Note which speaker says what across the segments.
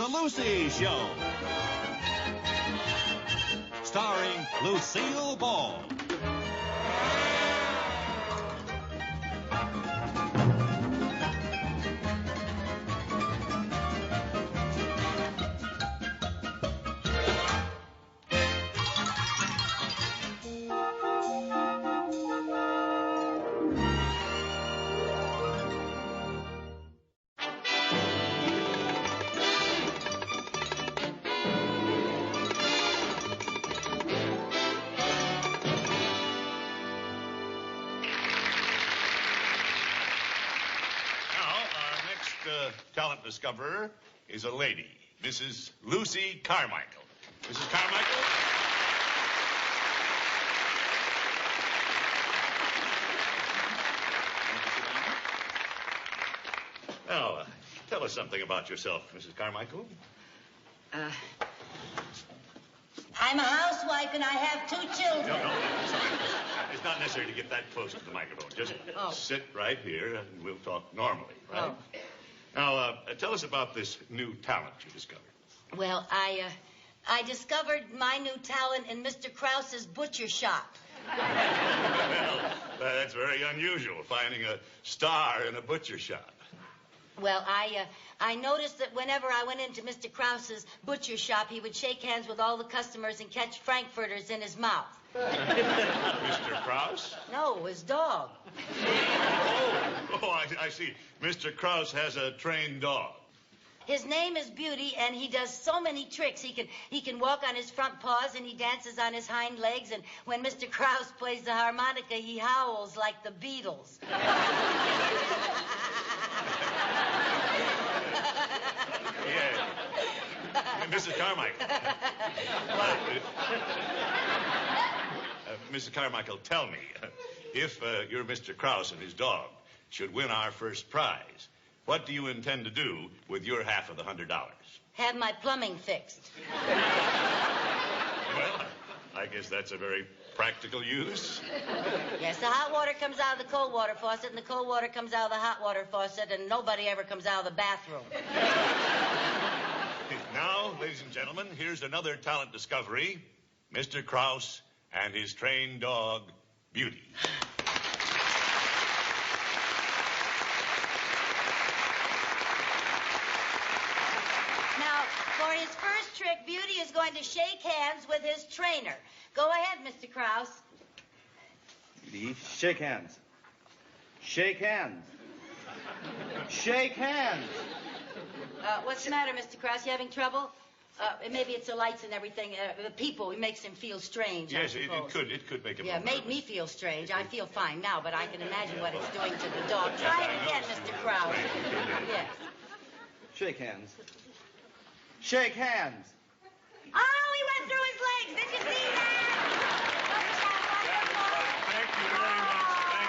Speaker 1: The Lucy Show. Starring Lucille Ball.
Speaker 2: Talent discoverer is a lady, Mrs. Lucy Carmichael. Mrs. Carmichael? Now, tell us something about yourself, Mrs. Carmichael.
Speaker 3: I'm a housewife and I have 2 children.
Speaker 2: No, sorry. It's not necessary to get that close to the microphone. Just sit right here and we'll talk normally, right?
Speaker 3: Oh.
Speaker 2: Now, tell us about this new talent you discovered.
Speaker 3: Well, I discovered my new talent in Mr. Krause's butcher shop.
Speaker 2: Well, that's very unusual, finding a star in a butcher shop.
Speaker 3: Well, I noticed that whenever I went into Mr. Krause's butcher shop, he would shake hands with all the customers and catch frankfurters in his mouth.
Speaker 2: Mr. Krause?
Speaker 3: No, his dog.
Speaker 2: I see. Mr. Krause has a trained dog.
Speaker 3: His name is Beauty, and he does so many tricks. He can walk on his front paws, and he dances on his hind legs, and when Mr. Krause plays the harmonica, he howls like the Beatles.
Speaker 2: Yeah. Mrs. Carmichael. Mrs. Carmichael, tell me, if your Mr. Krause and his dog should win our first prize, what do you intend to do with your half of the $100?
Speaker 3: Have my plumbing fixed.
Speaker 2: Well, I guess that's a very practical use.
Speaker 3: Yes, the hot water comes out of the cold water faucet, and the cold water comes out of the hot water faucet, and nobody ever comes out of the bathroom.
Speaker 2: Now, ladies and gentlemen, here's another talent discovery, Mr. Krause and his trained dog, Beauty.
Speaker 3: Now, for his first trick, Beauty is going to shake hands with his trainer. Go ahead, Mr. Krause.
Speaker 4: Beauty, shake hands. Shake hands. Shake hands.
Speaker 3: What's the matter, Mr. Krause? You having trouble? Maybe it's the lights and everything. The people, it makes him feel strange.
Speaker 2: Yes, it could make him.
Speaker 3: Yeah, it made me feel strange. I feel fine now, but I can imagine what it's doing to the dog. Try it again, Mr. Krause. Yes.
Speaker 4: Shake hands. Shake hands.
Speaker 3: Oh, he went through his legs. Did you see that?
Speaker 2: Thank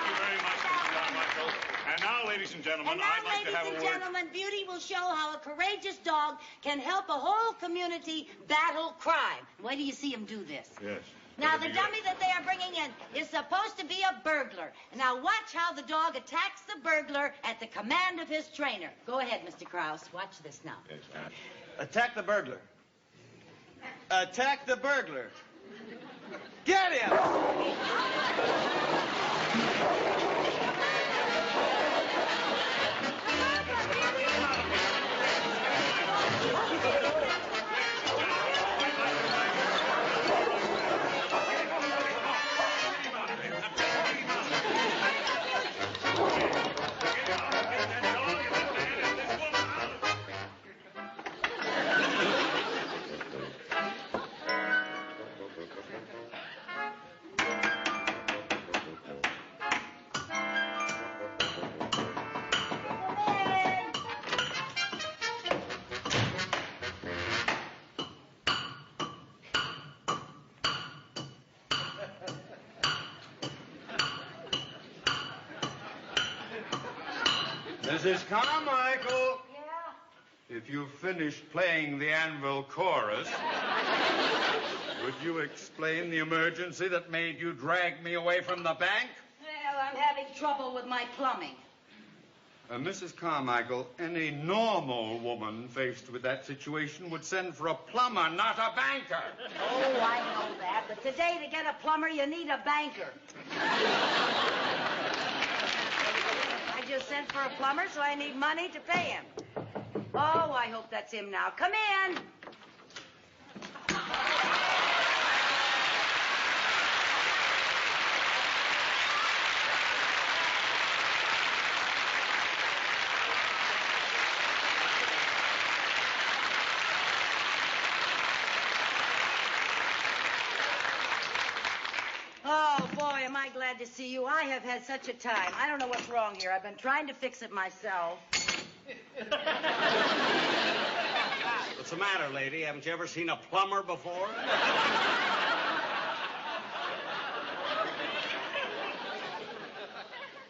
Speaker 2: you very much, Mrs. Carmichael. And now, ladies and gentlemen, I'd like to have a word.
Speaker 3: Ladies and gentlemen, Beauty will show how a courageous dog can help a whole community battle crime. Wait till you see him do this.
Speaker 2: Yes.
Speaker 3: Now, the dummy that they are bringing in is supposed to be a burglar. Now, watch how the dog attacks the burglar at the command of his trainer. Go ahead, Mr. Krause. Watch this now.
Speaker 2: Yes, ma'am.
Speaker 4: Attack the burglar. Attack the burglar. Get him! Mrs. Carmichael.
Speaker 3: Yeah?
Speaker 4: If you've finished playing the anvil chorus, would you explain the emergency that made you drag me away from the bank?
Speaker 3: Well, I'm having trouble with my plumbing.
Speaker 4: Mrs. Carmichael, any normal woman faced with that situation would send for a plumber, not a banker.
Speaker 3: Oh, I know that. But today, to get a plumber, you need a banker. I just sent for a plumber, so I need money to pay him. Oh, I hope that's him now. Come in. Oh, boy, am I glad to see you. I have had such a time. I don't know what's wrong here. I've been trying to fix it myself.
Speaker 5: What's the matter, lady? Haven't you ever seen a plumber before?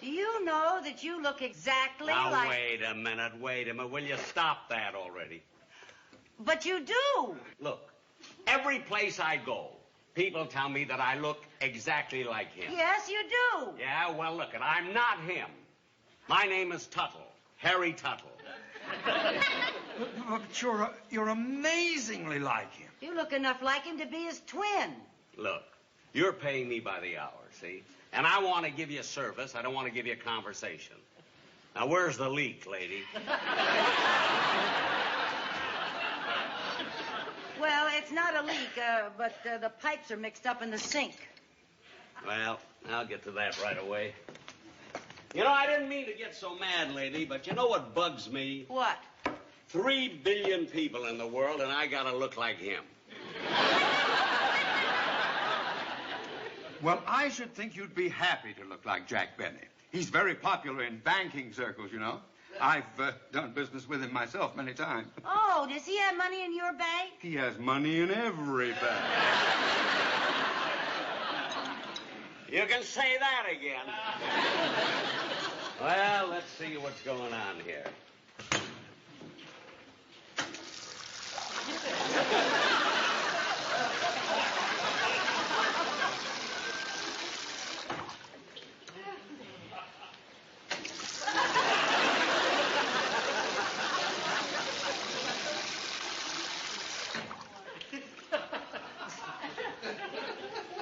Speaker 3: Do you know that you look exactly
Speaker 5: now,
Speaker 3: like...
Speaker 5: wait a minute. Will you stop that already?
Speaker 3: But you do.
Speaker 5: Look, every place I go, people tell me that I look exactly like him.
Speaker 3: Yes, you do.
Speaker 5: Yeah, well, look, I'm not him. My name is Tuttle, Harry Tuttle.
Speaker 4: But you're amazingly like him.
Speaker 3: You look enough like him to be his twin.
Speaker 5: Look, you're paying me by the hour, see? And I want to give you service. I don't want to give you a conversation. Now, where's the leak, lady?
Speaker 3: Well, it's not a leak, but the pipes are mixed up in the sink.
Speaker 5: Well, I'll get to that right away. You know, I didn't mean to get so mad, lady, but you know what bugs me?
Speaker 3: What?
Speaker 5: 3 billion people in the world, and I gotta look like him.
Speaker 4: Well, I should think you'd be happy to look like Jack Benny. He's very popular in banking circles, you know. I've done business with him myself many times.
Speaker 3: Oh, does he have money in your bank?
Speaker 4: He has money in every bank.
Speaker 5: You can say that again. Well, let's see what's going on here.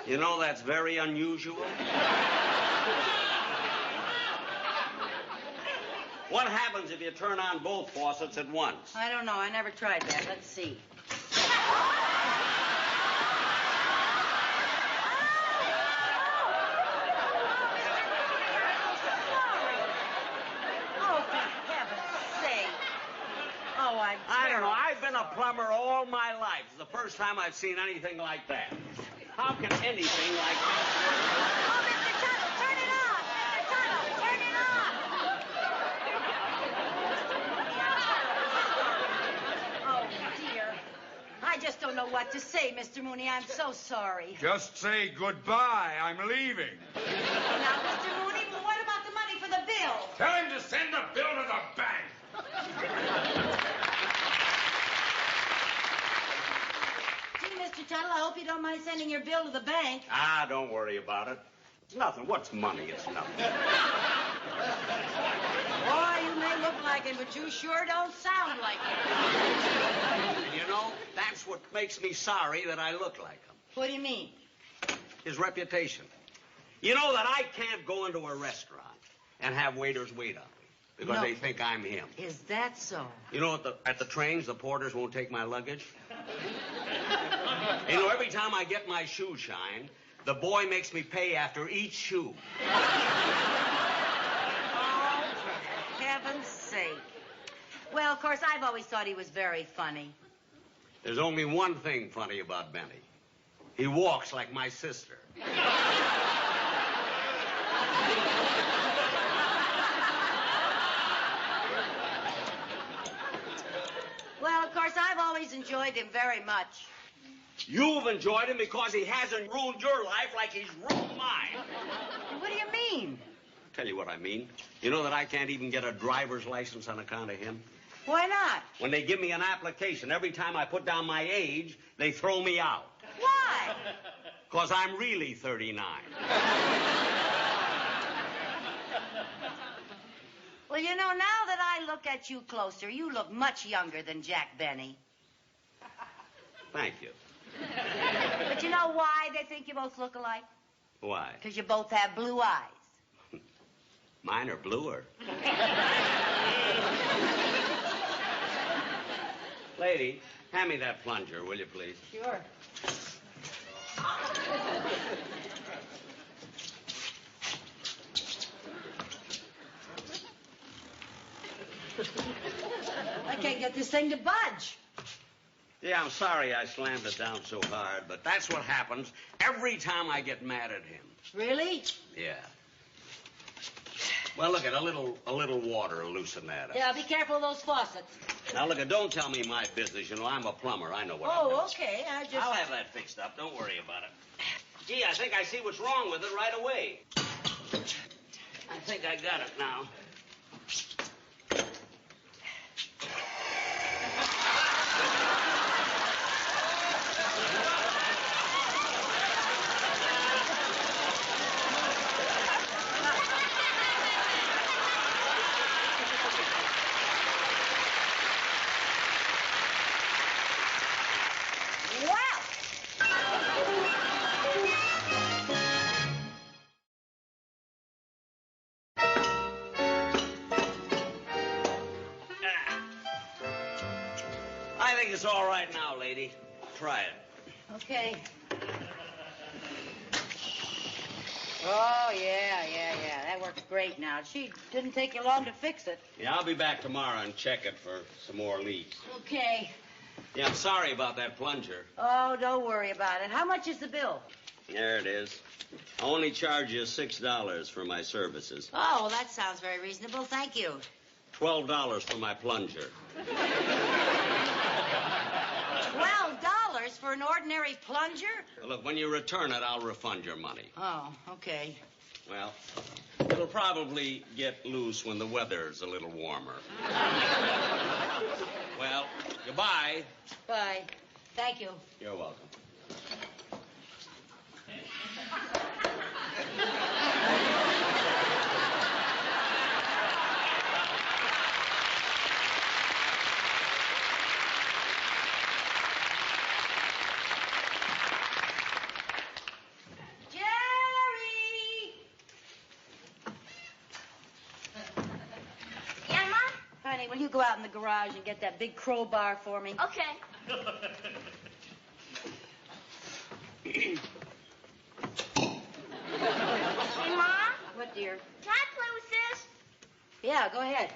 Speaker 5: You know, that's very unusual. What happens if you turn on both faucets at once?
Speaker 3: I don't know. I never tried that. Let's see. Oh, for heaven's sake. Oh,
Speaker 5: I don't know. I've been a plumber all my life. It's the first time I've seen anything like that. How can anything like that work?
Speaker 3: Oh, Mr. Tuttle, turn it off! Mr. Tuttle, turn it off! Oh, dear. I just don't know what to say, Mr. Mooney. I'm so sorry.
Speaker 4: Just say goodbye. I'm leaving.
Speaker 3: Now, Mr. Mooney, well, what about the money for the bill?
Speaker 4: Tell him to send the bill to the bank.
Speaker 3: Mr. Tuttle, I hope you don't mind sending your bill to the bank.
Speaker 5: Ah, don't worry about it. It's nothing. What's money? It's nothing.
Speaker 3: Boy, you may look like him, but you sure don't sound like him.
Speaker 5: You know, that's what makes me sorry that I look like him.
Speaker 3: What do you mean?
Speaker 5: His reputation. You know that I can't go into a restaurant and have waiters wait on me because they think I'm him.
Speaker 3: Is that so?
Speaker 5: You know, at the trains, the porters won't take my luggage. You know, every time I get my shoe shine, the boy makes me pay after each shoe.
Speaker 3: Oh, for heaven's sake. Well, of course, I've always thought he was very funny.
Speaker 5: There's only one thing funny about Benny. He walks like my sister.
Speaker 3: Well, of course, I've always enjoyed him very much.
Speaker 5: You've enjoyed him because he hasn't ruined your life like he's ruined mine.
Speaker 3: What do you mean?
Speaker 5: I'll tell you what I mean. You know that I can't even get a driver's license on account of him?
Speaker 3: Why not?
Speaker 5: When they give me an application, every time I put down my age, they throw me out.
Speaker 3: Why?
Speaker 5: Because I'm really 39.
Speaker 3: Well, you know, now that I look at you closer, you look much younger than Jack Benny.
Speaker 5: Thank you.
Speaker 3: But you know why they think you both look alike?
Speaker 5: Why?
Speaker 3: Because you both have blue eyes.
Speaker 5: Mine are bluer. Lady, hand me that plunger, will you, please?
Speaker 3: Sure. I can't get this thing to budge.
Speaker 5: Yeah, I'm sorry I slammed it down so hard, but that's what happens every time I get mad at him.
Speaker 3: Really?
Speaker 5: Yeah. Well, look, a little water will loosen that up.
Speaker 3: Yeah, be careful of those faucets.
Speaker 5: Now, look, don't tell me my business. You know, I'm a plumber. I know what I'm doing.
Speaker 3: Oh, okay.
Speaker 5: I'll have that fixed up. Don't worry about it. Gee, I think I see what's wrong with it right away. I think I got it now. I think it's all right now, lady. Try it.
Speaker 3: Okay. Oh, yeah. That works great now. She didn't take you long to fix it.
Speaker 5: Yeah, I'll be back tomorrow and check it for some more leaks.
Speaker 3: Okay.
Speaker 5: Yeah, I'm sorry about that plunger.
Speaker 3: Oh, don't worry about it. How much is the bill?
Speaker 5: There it is. I only charge you $6 for my services.
Speaker 3: Oh, well, that sounds very reasonable. Thank you.
Speaker 5: $12 for my plunger.
Speaker 3: $12 for an ordinary plunger?
Speaker 5: Well, look, when you return it, I'll refund your money.
Speaker 3: Oh, okay.
Speaker 5: Well, it'll probably get loose when the weather's a little warmer. Well, goodbye.
Speaker 3: Bye. Thank you.
Speaker 5: You're welcome.
Speaker 3: Will you go out in the garage and get that big crowbar for me?
Speaker 6: Okay. Hey, Ma?
Speaker 3: What, dear?
Speaker 6: Can I play with this?
Speaker 3: Yeah, go ahead.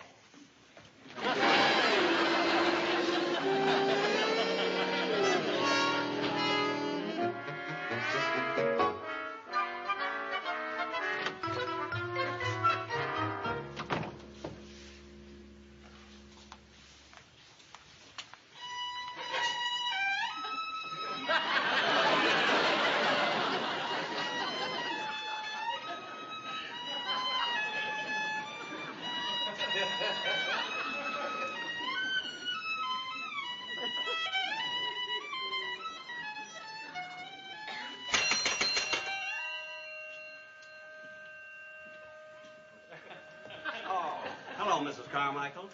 Speaker 5: Hello, Mrs. Carmichael.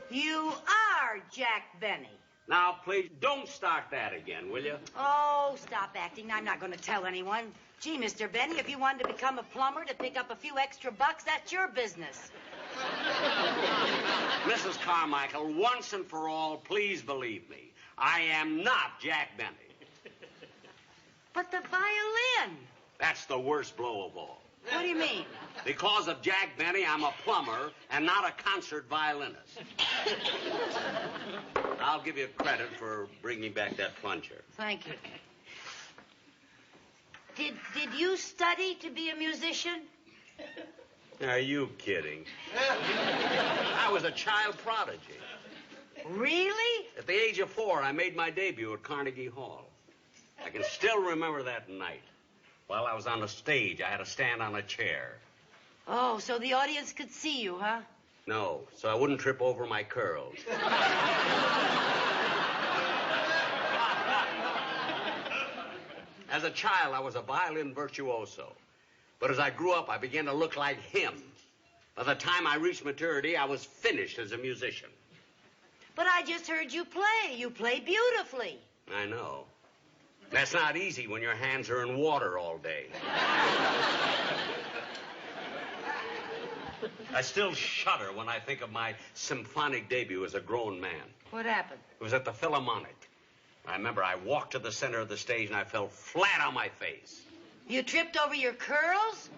Speaker 3: You are Jack Benny.
Speaker 5: Now, please, don't start that again, will you?
Speaker 3: Oh, stop acting. I'm not going to tell anyone. Gee, Mr. Benny, if you wanted to become a plumber to pick up a few extra bucks, that's your business.
Speaker 5: Mrs. Carmichael, once and for all, please believe me. I am not Jack Benny.
Speaker 3: But the violin.
Speaker 5: That's the worst blow of all.
Speaker 3: What do you mean?
Speaker 5: Because of Jack Benny, I'm a plumber and not a concert violinist. I'll give you credit for bringing back that plunger.
Speaker 3: Thank you. Did you study to be a musician?
Speaker 5: Are you kidding? I was a child prodigy.
Speaker 3: Really?
Speaker 5: At the age of 4, I made my debut at Carnegie Hall. I can still remember that night. While I was on the stage, I had to stand on a chair.
Speaker 3: Oh, so the audience could see you, huh?
Speaker 5: No, so I wouldn't trip over my curls. As a child, I was a violin virtuoso. But as I grew up, I began to look like him. By the time I reached maturity, I was finished as a musician.
Speaker 3: But I just heard you play. You play beautifully.
Speaker 5: I know. That's not easy when your hands are in water all day. I still shudder when I think of my symphonic debut as a grown man.
Speaker 3: What happened?
Speaker 5: It was at the Philharmonic. I remember I walked to the center of the stage and I fell flat on my face.
Speaker 3: You tripped over your curls?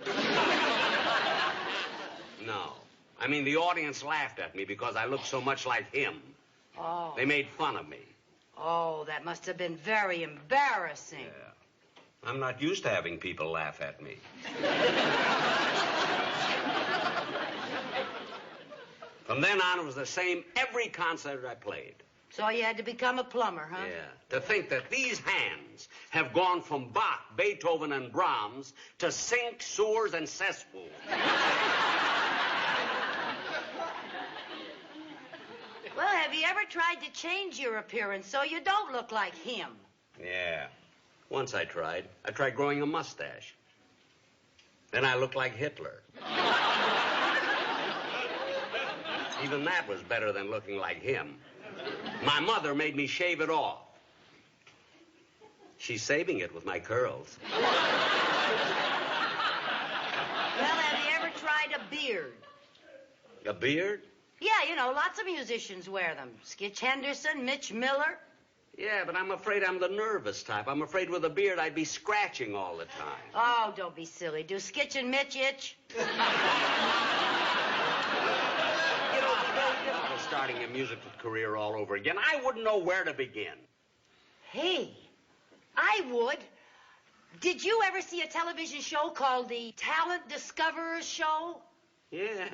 Speaker 5: No. I mean, the audience laughed at me because I looked so much like him.
Speaker 3: Oh.
Speaker 5: They made fun of me.
Speaker 3: Oh, that must have been very embarrassing.
Speaker 5: Yeah. I'm not used to having people laugh at me. From then on, it was the same every concert I played.
Speaker 3: So you had to become a plumber, huh?
Speaker 5: Yeah. To think that these hands have gone from Bach, Beethoven, and Brahms to sinks, sewers, and cesspools.
Speaker 3: Well, have you ever tried to change your appearance so you don't look like him?
Speaker 5: Yeah. Once I tried. I tried growing a mustache. Then I looked like Hitler. Even that was better than looking like him. My mother made me shave it off. She's saving it with my curls.
Speaker 3: Well, have you ever tried a beard?
Speaker 5: A beard?
Speaker 3: Yeah, you know, lots of musicians wear them. Skitch Henderson, Mitch Miller.
Speaker 5: Yeah, but I'm afraid I'm the nervous type. I'm afraid with a beard I'd be scratching all the time.
Speaker 3: Oh, don't be silly. Do Skitch and Mitch itch?
Speaker 5: You know, it's very difficult starting a musical career all over again. I wouldn't know where to begin.
Speaker 3: Hey, I would. Did you ever see a television show called the Talent Discoverers Show?
Speaker 5: Yeah,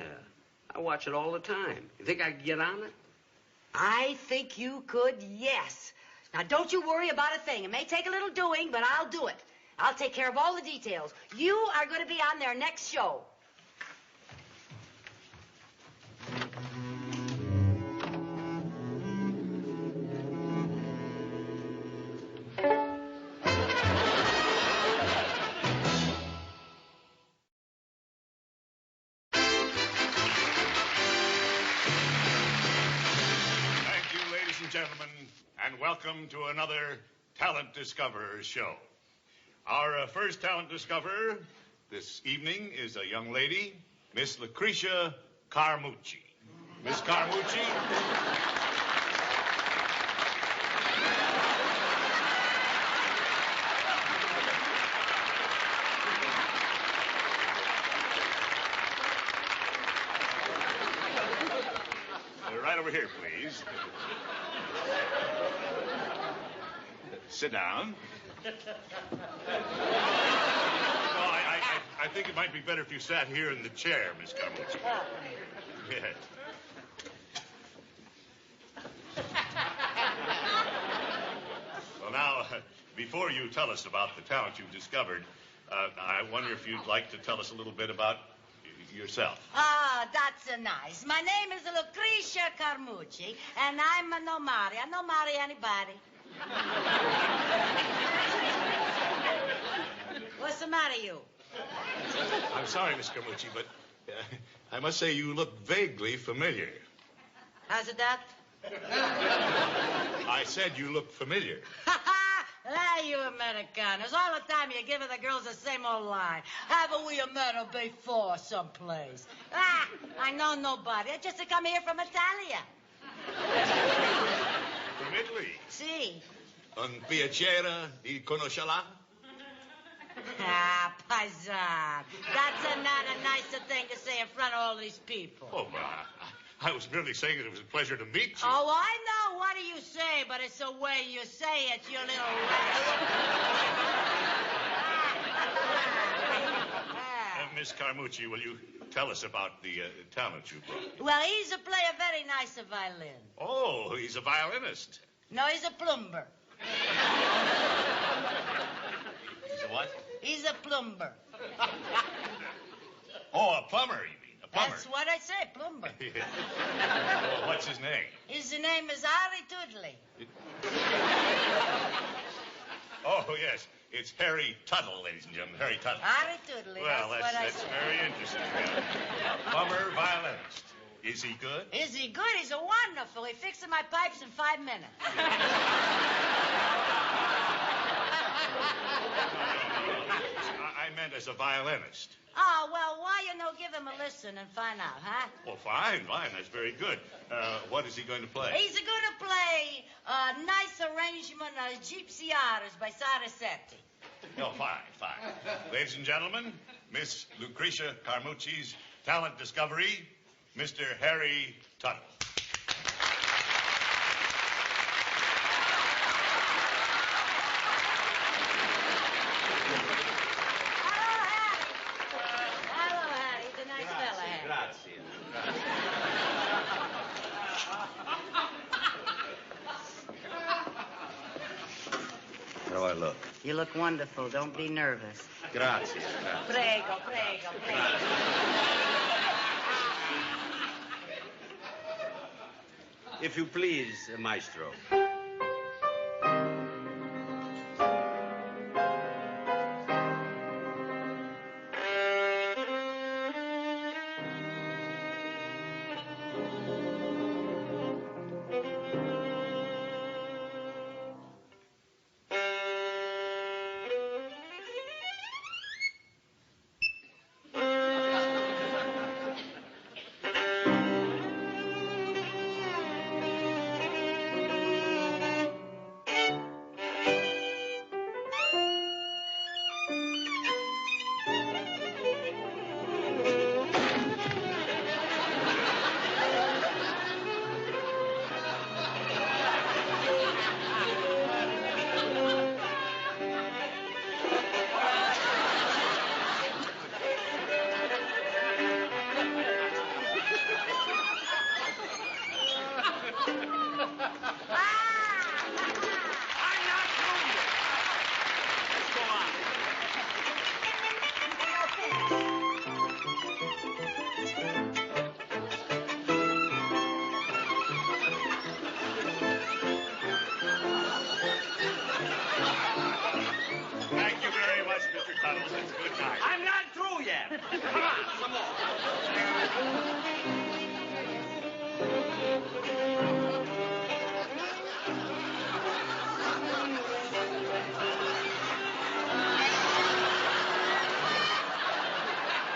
Speaker 5: I watch it all the time. You think I could get on it?
Speaker 3: I think you could, yes. Now, don't you worry about a thing. It may take a little doing, but I'll do it. I'll take care of all the details. You are going to be on their next show.
Speaker 2: Gentlemen, and welcome to another Talent Discoverers show. Our first talent discoverer this evening is a young lady, Miss Lucretia Carmucci. Miss Carmucci. Right over here, please. Sit down. No, I think it might be better if you sat here in the chair, Miss Carmucci. Yes. Well, now, before you tell us about the talent you've discovered, I wonder if you'd like to tell us a little bit about yourself.
Speaker 3: Ah, that's nice. My name is Lucretia Carmucci, and I'm a no marry. I don't marry anybody. What's the matter, you?
Speaker 2: I'm sorry, Miss Carmucci, but I must say you look vaguely familiar.
Speaker 3: How's it that?
Speaker 2: I said you look familiar.
Speaker 3: Ah, you Americanos. All the time you're giving the girls the same old line. Haven't we met her before someplace? Ah, I know nobody. I just come here from Italia.
Speaker 2: From Italy?
Speaker 3: Si.
Speaker 2: Un piacere di conoscerla?
Speaker 3: Ah, paisan. That's not a nicer thing to say in front of all these people.
Speaker 2: Oh, I was merely saying that it was a pleasure to meet you.
Speaker 3: Oh, I know. What do you say? But it's the way you say it, you little
Speaker 2: Miss Carmucci, will you tell us about the talent you brought?
Speaker 3: Well, he's a player very nice violin.
Speaker 2: Oh, he's a violinist.
Speaker 3: No, he's a plumber.
Speaker 2: He's a what?
Speaker 3: He's a plumber.
Speaker 2: Oh, a plumber, you mean? A plumber.
Speaker 3: That's what I say, plumber.
Speaker 2: Well, what's his name?
Speaker 3: His name is Harry Toodley.
Speaker 2: Oh, yes. It's Harry Tuttle, ladies and gentlemen. Harry Tuttle.
Speaker 3: Howdy doodly,
Speaker 2: Well,
Speaker 3: that's what I
Speaker 2: that's
Speaker 3: said.
Speaker 2: very interesting. Plumber, violinist. Is he good?
Speaker 3: Is he good? He's a wonderful. He fixes my pipes in 5 minutes.
Speaker 2: I meant as a violinist.
Speaker 3: Oh, well, why you no give him a listen and find out, huh?
Speaker 2: Well, fine. That's very good. What is he going to play?
Speaker 3: He's going to play a nice arrangement of Gypsy Otters by Sarasetti.
Speaker 2: Oh, fine. Ladies and gentlemen, Miss Lucretia Carmucci's talent discovery, Mr. Harry Tuttle.
Speaker 3: Hello, Hattie. He's a nice fella, Hattie.
Speaker 5: Grazie. How do I look?
Speaker 3: You look wonderful. Don't be nervous.
Speaker 5: Grazie.
Speaker 3: Prego.
Speaker 5: If you please, maestro.
Speaker 2: Thank you very much, Mr. Tuttle. Good night.
Speaker 5: I'm not through yet. Come on, some more.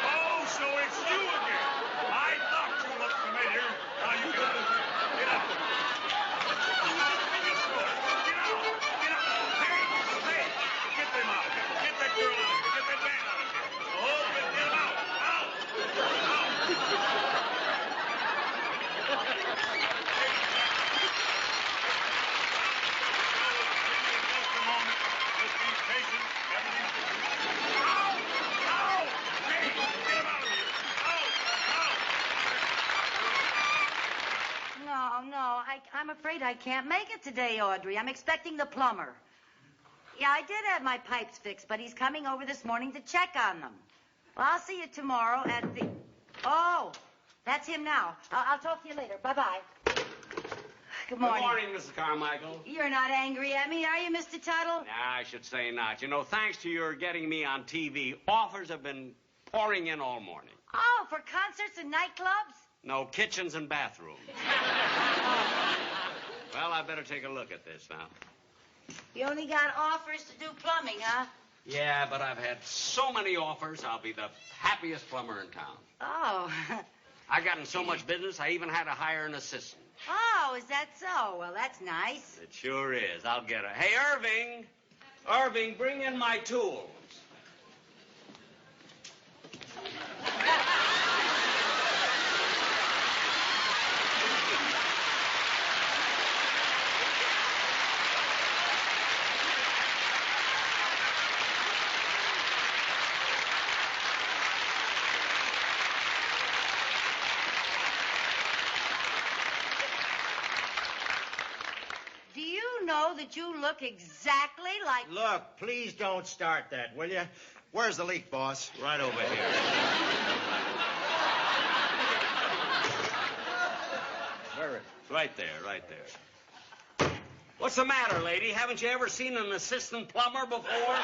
Speaker 2: Oh, so it's you again. I thought you looked familiar. Now you get up. Get up. Yes, sir. Get out. Hey, get them out of here. Get that girl out of here. Get that man out of here. Oh, get him out. Just a moment. Just be patient. Everything's... Ow! Hey, get him out of here.
Speaker 3: No, I'm afraid I can't make it today, Audrey. I'm expecting the plumber. Yeah, I did have my pipes fixed, but he's coming over this morning to check on them. Well, I'll see you tomorrow at the... Oh, that's him now. I'll talk to you later. Bye-bye. Good morning.
Speaker 5: Good morning, Mrs. Carmichael.
Speaker 3: You're not angry at me, are you, Mr. Tuttle?
Speaker 5: Nah, I should say not. You know, thanks to your getting me on TV, offers have been pouring in all morning.
Speaker 3: Oh, for concerts and nightclubs?
Speaker 5: No kitchens and bathrooms. Well, I better take a look at this now.
Speaker 3: You only got offers to do plumbing, huh?
Speaker 5: Yeah, but I've had so many offers, I'll be the happiest plumber in town.
Speaker 3: Oh.
Speaker 5: I've gotten so much business, I even had to hire an assistant.
Speaker 3: Oh, is that so? Well, that's nice.
Speaker 5: It sure is. I'll get her. Hey, Irving, bring in my tools.
Speaker 3: Do you know that you look exactly like...
Speaker 7: Look, please don't start that, will you? Where's the leak, boss?
Speaker 5: Right over here.
Speaker 7: Where is it?
Speaker 5: Right there. What's the matter, lady? Haven't you ever seen an assistant plumber before?